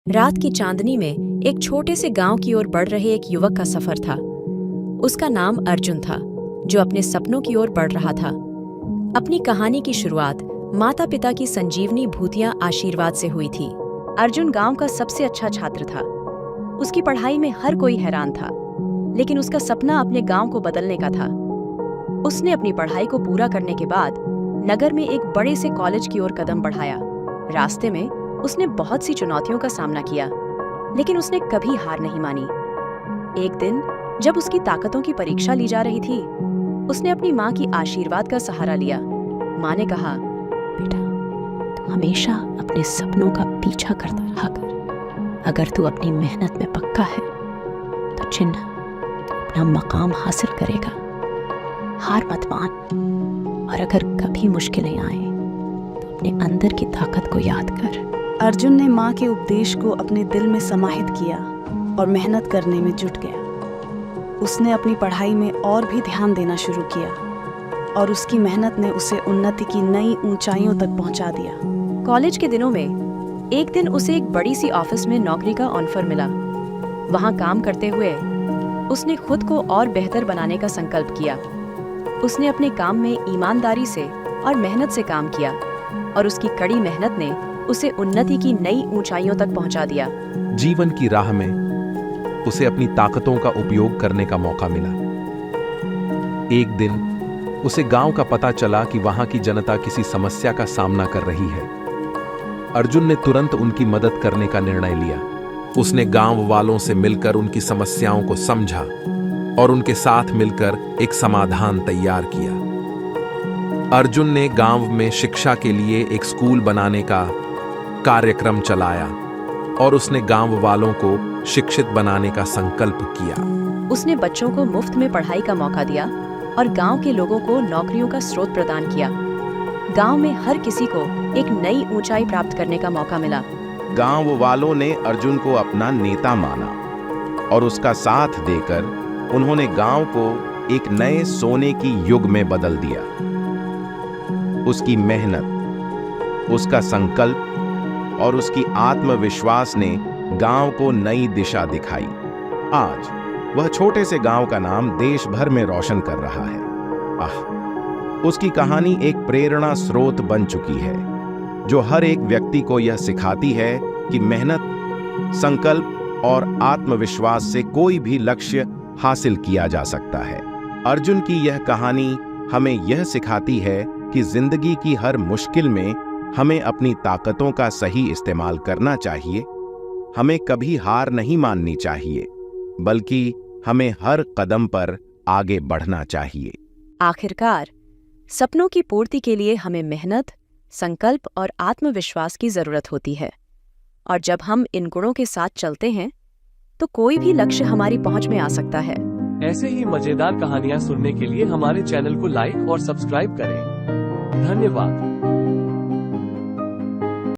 रात की चांदनी में एक छोटे से गांव की ओर बढ़ रहे एक युवक का सफर था। उसका नाम अर्जुन था, जो अपने सपनों की ओर बढ़ रहा था। अपनी कहानी की शुरुआत माता पिता की संजीवनी भूतिया आशीर्वाद से हुई थी। अर्जुन गांव का सबसे अच्छा छात्र था। उसकी पढ़ाई में हर कोई हैरान था, लेकिन उसका सपना अपने गांव को बदलने का था। उसने अपनी पढ़ाई को पूरा करने के बाद नगर में एक बड़े से कॉलेज की ओर कदम बढ़ाया। रास्ते में उसने बहुत सी चुनौतियों का सामना किया, लेकिन उसने कभी हार नहीं मानी। एक दिन जब उसकी ताकतों की परीक्षा ली जा रही थी, उसने अपनी माँ की आशीर्वाद का सहारा लिया। माँ ने कहा, बेटा, तू हमेशा अपने सपनों का पीछा करता रहा कर। अगर तू अपनी मेहनत में पक्का है तो चिन्ह तू अपना मकाम हासिल करेगा। हार मत मान, और अगर कभी मुश्किलें आए तो अपने अंदर की ताकत को याद कर। अर्जुन ने माँ के उपदेश को अपने दिल में समाहित किया और मेहनत करने में जुट गया। उसने अपनी पढ़ाई में और भी ध्यान देना शुरू किया, और उसकी मेहनत ने उसे उन्नति की नई ऊंचाइयों तक पहुंचा दिया। कॉलेज के दिनों में एक दिन उसे एक बड़ी सी ऑफिस में नौकरी का ऑफर मिला। वहां काम करते हुए उसने खुद को और बेहतर बनाने का संकल्प किया। उसने अपने काम में ईमानदारी से और मेहनत से काम किया, और उसकी कड़ी मेहनत ने उसे उन्नति की नई ऊंचाइयों तक पहुंचा दिया। जीवन की राह में उसे अपनी ताकतों का उपयोग करने का मौका मिला। एक दिन उसे गांव का पता चला कि वहां की जनता किसी समस्या का सामना कर रही है। अर्जुन ने तुरंत उनकी मदद करने का निर्णय लिया। उसने गांव वालों से मिलकर उनकी समस्याओं को समझा और उनके साथ मिलकर एक समाधान तैयार किया। अर्जुन ने गांव में शिक्षा के लिए एक स्कूल बनाने का कार्यक्रम चलाया, और उसने गांव वालों को शिक्षित बनाने का संकल्प किया। उसने बच्चों को मुफ्त में पढ़ाई का मौका दिया और गांव के लोगों को नौकरियों का स्रोत प्रदान किया। गांव में हर किसी को एक नई ऊंचाई प्राप्त करने का मौका मिला। गांव वालों ने अर्जुन को अपना नेता माना, और उसका साथ देकर उन्होंने गांव को एक नए सोने की युग में बदल दिया। उसकी मेहनत, उसका संकल्प और उसकी आत्मविश्वास ने गांव को नई दिशा दिखाई। आज वह छोटे से गांव का नाम देश भर में रोशन कर रहा है। उसकी कहानी एक प्रेरणा स्रोत बन चुकी है, जो हर एक व्यक्ति को यह सिखाती है कि मेहनत, संकल्प और आत्मविश्वास से कोई भी लक्ष्य हासिल किया जा सकता है। अर्जुन की यह कहानी हमें यह सिखाती है कि जिंदगी की हर मुश्किल में हमें अपनी ताकतों का सही इस्तेमाल करना चाहिए। हमें कभी हार नहीं माननी चाहिए, बल्कि हमें हर कदम पर आगे बढ़ना चाहिए। आखिरकार, सपनों की पूर्ति के लिए हमें मेहनत, संकल्प और आत्मविश्वास की जरूरत होती है। और जब हम इन गुणों के साथ चलते हैं, तो कोई भी लक्ष्य हमारी पहुंच में आ सकता है। ऐसे ही मजेदार कहानियां सुनने के लिए हमारे चैनल को लाइक और सब्सक्राइब करें। धन्यवाद।